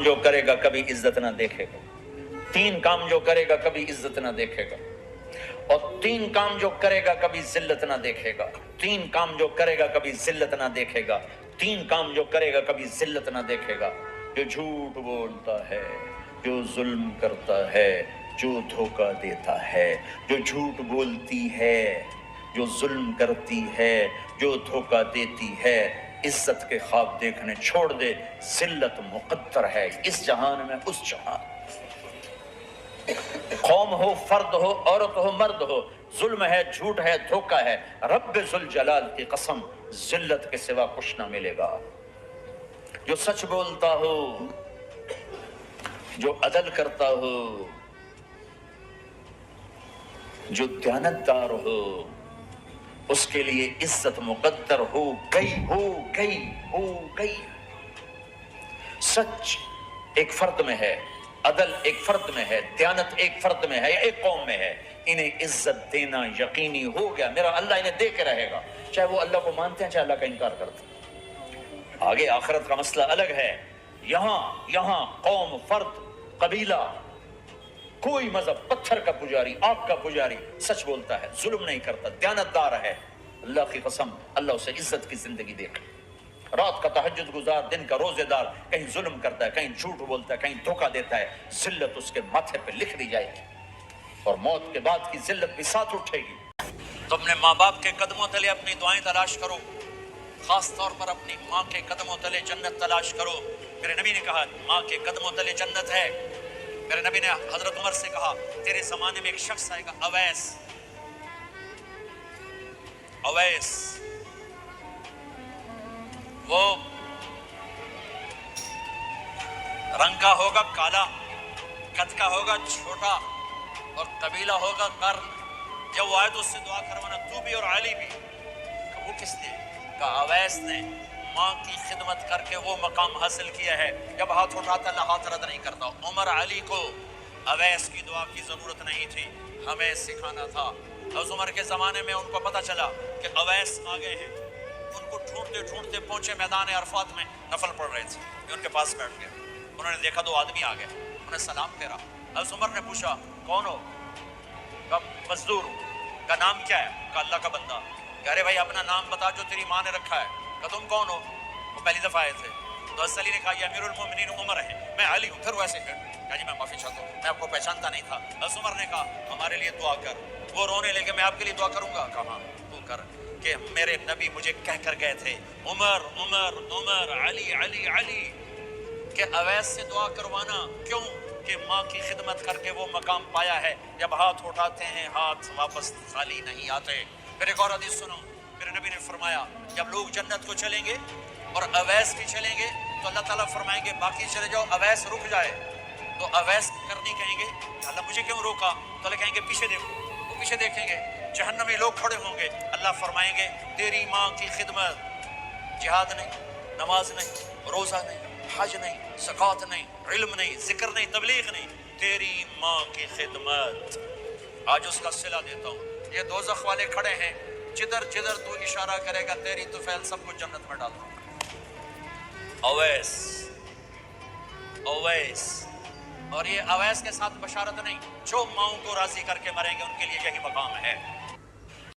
جو کرے گا کبھی عزت نہ دیکھے گا، 3 کام جو کرے گا کبھی عزت نہ دیکھے گا، اور 3 کام جو کرے گا کبھی ذلت نہ دیکھے گا، 3 کام جو کرے گا کبھی ذلت نہ دیکھے گا، 3 کام جو کرے گا کبھی ذلت نہ دیکھے گا: جو جھوٹ بولتا ہے، جو ظلم کرتا ہے، جو دھوکہ دیتا ہے۔ جو جھوٹ بولتی ہے، جو ظلم کرتی ہے، جو دھوکہ دیتی ہے، عزت کے خواب دیکھنے چھوڑ دے، ذلت مقدر ہے اس جہان میں اس جہان۔ قوم ہو، فرد ہو، عورت ہو، مرد ہو، ظلم ہے، جھوٹ ہے، دھوکہ ہے، رب ذوالجلال کی قسم ذلت کے سوا کچھ نہ ملے گا۔ جو سچ بولتا ہو، جو عدل کرتا ہو، جو دیانتدار ہو، اس کے لیے عزت مقدر ہو گئی ہو گئی ہو گئی۔ سچ ایک فرد میں ہے، عدل ایک فرد میں ہے، دیانت ایک فرد میں ہے یا ایک قوم میں ہے، انہیں عزت دینا یقینی ہو گیا۔ میرا اللہ انہیں دے کے رہے گا، چاہے وہ اللہ کو مانتے ہیں چاہے اللہ کا انکار کرتے ہیں۔ آگے آخرت کا مسئلہ الگ ہے۔ یہاں قوم، فرد، قبیلہ، کوئی مذہب، پتھر کا پجاری، آگ کا پجاری، سچ بولتا ہے، ظلم نہیں کرتا، دیانتدار ہے، اللہ کی قسم اللہ اسے عزت کی زندگی دے گا۔ رات کا تہجد گزار، دن کا روزے دار، کہیں ظلم کرتا ہے، کہیں جھوٹ بولتا ہے، کہیں دھوکہ دیتا ہے، ذلت اس کے ماتھے پہ لکھ دی جائے گی، اور موت کے بعد کی ذلت بھی ساتھ اٹھے گی۔ تو اپنے ماں باپ کے قدموں تلے اپنی دعائیں تلاش کرو، خاص طور پر اپنی ماں کے قدموں تلے جنت تلاش کرو۔ میرے نبی نے کہا ماں کے قدموں تلے جنت ہے۔ میرے نبی نے حضرت عمر سے کہا تیرے زمانے میں ایک شخص آئے گا، اویس، وہ رنگ کا ہوگا کالا، قد کا ہوگا چھوٹا، اور قبیلہ ہوگا قرن۔ جب وہ آئے تو اس سے دعا کروانا، تو بھی اور علی بھی۔ وہ کس نے کہا؟ اویس نے۔ ماں کی خدمت کر کے وہ مقام حاصل کیا ہے، جب ہاتھ اٹھاتا اللہ ہاتھ رد نہیں کرتا۔ عمر علی کو اویس کی دعا کی ضرورت نہیں تھی، ہمیں سکھانا تھا۔ حضرت عمر کے زمانے میں ان کو پتہ چلا کہ اویس آ گئے ہیں، ان کو ڈھونڈتے ڈھونڈتے پہنچے میدان عرفات میں، نفل پڑھ رہے تھے، یہ ان کے پاس بیٹھ گئے۔ انہوں نے دیکھا 2 آدمی آ گئے، انہوں نے سلام پھیرا۔ حضرت عمر نے پوچھا کون ہو؟ کہا مزدور۔ کا نام کیا ہے؟ کہا اللہ کا بندہ۔ کہہ رہے بھائی اپنا نام بتا جو تیری ماں نے رکھا ہے۔ کہا تم کون ہو؟ وہ پہلی دفعہ آئے تھے۔ تو حضرت علی نے کہا یہ امیر المومنین عمر ہے، میں علی ہوں۔ پھر ویسے کہا جی میں معافی چاہتا ہوں، میں آپ کو پہچانتا نہیں تھا۔ حضرت عمر نے کہا ہمارے لیے دعا کر۔ وہ رونے لگے میں آپ کے لیے دعا کروں گا؟ کہا ہاں تو کر، کہ میرے نبی مجھے کہہ کر گئے تھے عمر عمر عمر، علی علی علی، کہ اویس سے دعا کروانا۔ کیوں؟ کہ ماں کی خدمت کر کے وہ مقام پایا ہے، جب ہاتھ اٹھاتے ہیں ہاتھ واپس خالی نہیں آتے۔ پھر ایک اور حدیث سنو، میرے نبی نے فرمایا جب لوگ جنت کو چلیں گے اور اویس بھی چلیں گے تو اللہ تعالیٰ فرمائیں گے باقی چلے جاؤ، اویس رک جائے۔ تو اویس کرنی کہیں گے اللہ مجھے کیوں روکا؟ تو اللہ کہیں گے پیچھے دیکھو، وہ پیچھے دیکھیں گے، جہنمی لوگ کھڑے ہوں گے، اللہ فرمائیں گے تیری ماں کی خدمت، جہاد نہیں، نماز نہیں، روزہ نہیں، حج نہیں، زکوٰۃ نہیں، علم نہیں، ذکر نہیں، تبلیغ نہیں، تیری ماں کی خدمت۔ آج اس کا صلہ دیتا ہوں، یہ دوزخ والے کھڑے ہیں، جدھر جدھر تو اشارہ کرے گا تیری طفیل سب کو جنت میں ڈال دوں۔ اویس، اویس، اور یہ اویس کے ساتھ بشارت نہیں، جو ماؤں کو راضی کر کے مریں گے ان کے لیے یہی مقام ہے۔